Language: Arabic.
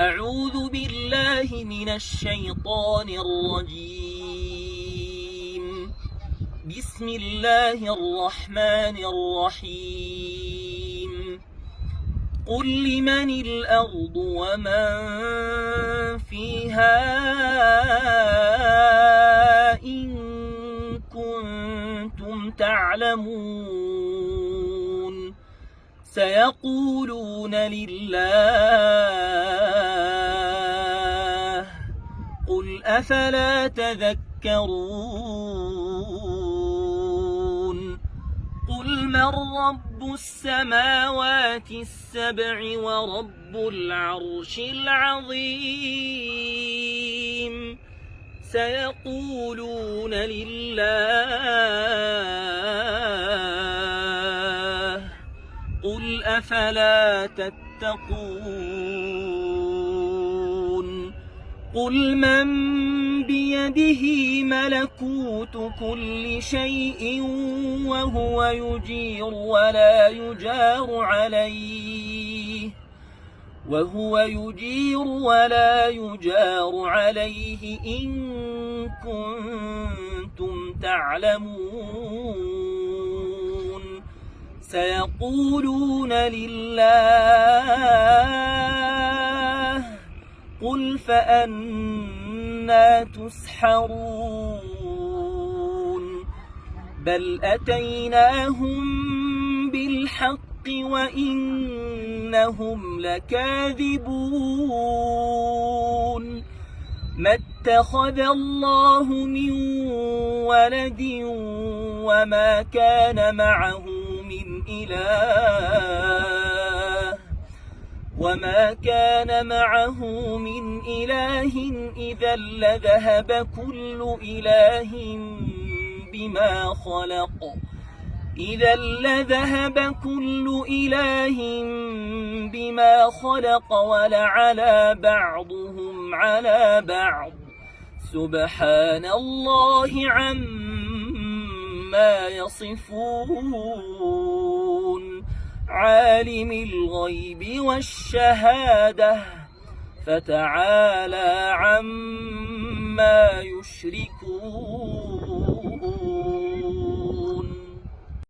أعوذ بالله من الشيطان الرجيم. بسم الله الرحمن الرحيم. قل لمن الأرض ومن فيها إن كنتم تعلمون. سيقولون لله. قل أفلا تذكرون. قل من رب السماوات السبع ورب العرش العظيم. سيقولون لله. قل أفلا تتقون. قل من بيده ملكوت كل شيء وهو يجير ولا يجار عليه إن كنتم تعلمون. سيقولون لله. قل فأنى تسحرون. بل أتيناهم بالحق وإنهم لكاذبون. ما اتخذ الله من ولد وما كان معه من إله إذا لذهب كل إله بما خلق ولعلى بعضهم على بعض. سبحان الله عما يصفون. عالم الغيب والشهادة فتعالى عما يشركون.